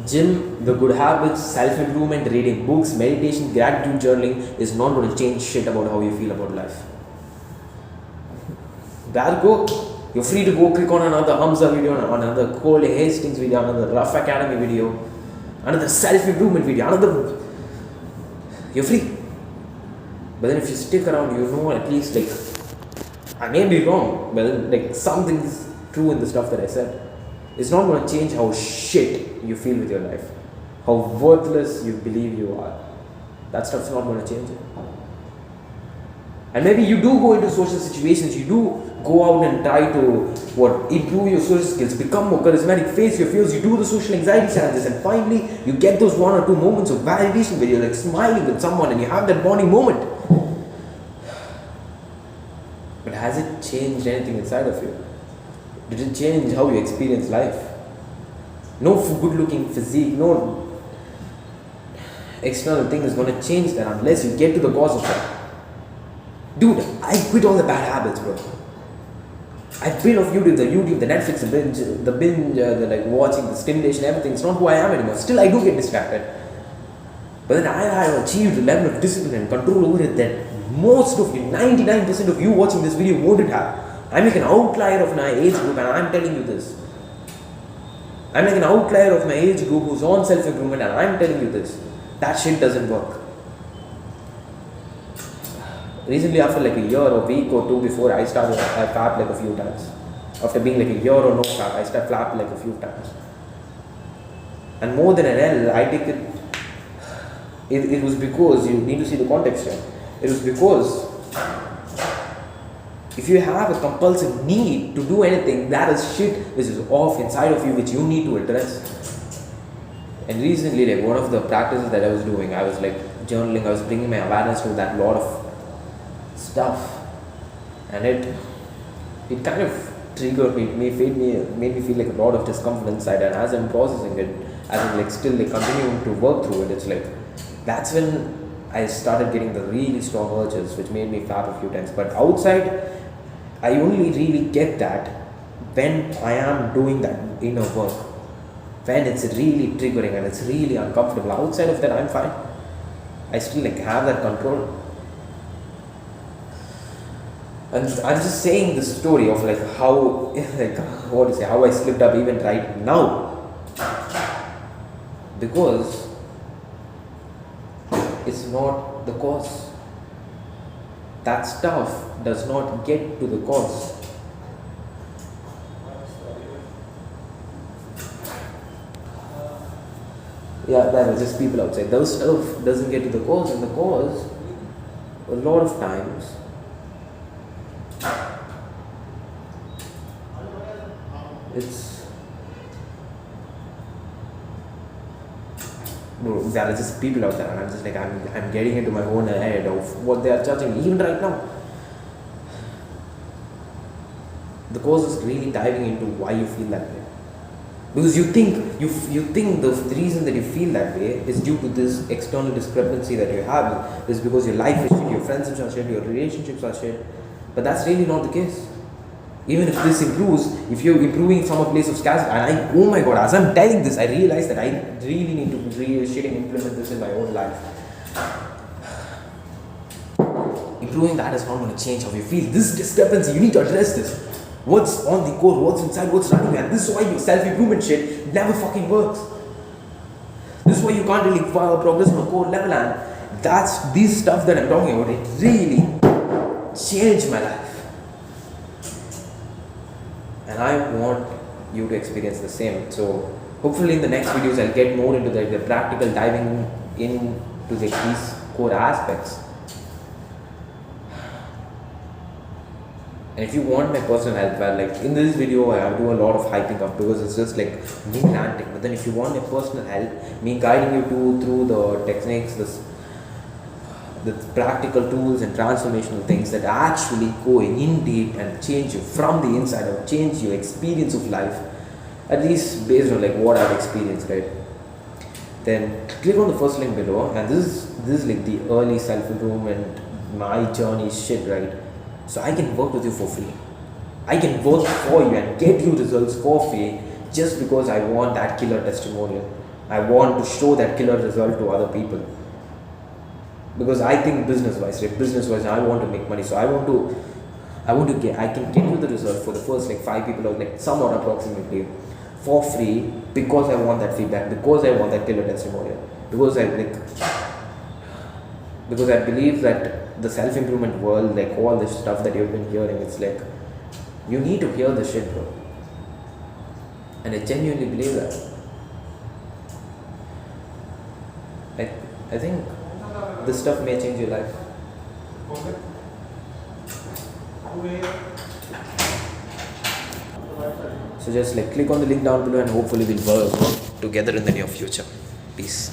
Gym, the good habits, self-improvement, reading books, meditation, gratitude journaling is not going to change shit about how you feel about life. There go. You're free to go click on another Hamza video, another Cole Hastings video, another Rough Academy video, another self-improvement video, another. You're free. But then if you stick around, you know at least like, I may be wrong, but then, like something's true in the stuff that I said. It's not going to change how shit you feel with your life, how worthless you believe you are. That stuff's not going to change it. And maybe you do go into social situations, you do go out and try to improve your social skills, become more charismatic, face your fears, you do the social anxiety challenges, and finally you get those 1 or 2 moments of validation where you're like smiling with someone and you have that bonding moment. But has it changed anything inside of you? Did it change how you experience life? No good looking physique, no external thing is going to change that unless you get to the cause of that. Dude, I quit all the bad habits, bro. I built off YouTube, the Netflix, the binge, the like watching, the stimulation, everything. It's not who I am anymore. Still, I do get distracted. But then I have achieved a level of discipline and control over it that most of you, 99% of you watching this video wouldn't have. I'm like an outlier of my age group, and I'm telling you this. I'm like an outlier of my age group who's on self-improvement, and I'm telling you this. That shit doesn't work. Recently, after like a year or week or 2 before I started, I flapped like a few times. After being like a year or no flap, I started flapping like a few times. And more than an L, I take it was because, you need to see the context here. It was because if you have a compulsive need to do anything, that is shit which is off inside of you, which you need to address. And recently, like one of the practices that I was doing, I was like journaling, I was bringing my awareness to that lot of stuff, and it kind of triggered me, made me feel like a lot of discomfort inside. And as I'm processing it, as I'm like still like continuing to work through it, it's like that's when I started getting the really strong urges which made me flap a few times. But outside, I only really get that when I am doing that inner work, when it's really triggering and it's really uncomfortable. Outside of that, I'm fine. I still like have that control. And I'm just saying this story of like how, like how I slipped up even right now, because it's not the cause. That stuff does not get to the cause. Yeah, there are just people outside. Those stuff doesn't get to the cause, and the cause, a lot of times, there are just people out there, and I'm just like, I'm getting into my own head of what they are judging me, even right now. The cause is really diving into why you feel that way. Because you think the reason that you feel that way is due to this external discrepancy that you have. Is because your life is shit, your friendships are shit, your relationships are shit. But that's really not the case. Even if this improves, if you're improving from a place of scarcity, and oh my god, as I'm telling this, I realize that I really need to implement this in my own life. Improving that is not going to change how you feel. This discrepancy, you need to address this. What's on the core, what's inside, what's running, and this is why your self-improvement shit never fucking works. This is why you can't really progress on a core level, and that's this stuff that I'm talking about. It really changed my life. And I want you to experience the same. So hopefully in the next videos I'll get more into the practical diving into these core aspects. And if you want my personal help, well, like in this video I do a lot of hyping up because it's just like me ranting. But then if you want my personal help, me guiding you through the techniques, the practical tools and transformational things that actually go in deep and change you from the inside out, change your experience of life, at least based on like what I've experienced, right? Then click on the first link below, and this is like the early self-improvement, my journey shit, right? So I can work with you for free. I can work for you and get you results for free just because I want that killer testimonial. I want to show that killer result to other people. Because I think business wise, right? Business wise, I want to make money. So I can get you the result for the first like 5 people or like somewhat approximately for free, because I want that feedback, because I want that killer testimonial, because I believe that the self improvement world, like all this stuff that you've been hearing, it's like you need to hear this shit, bro. And I genuinely believe that. I think this stuff may change your life. So just like click on the link down below, and hopefully we'll work together in the near future. Peace.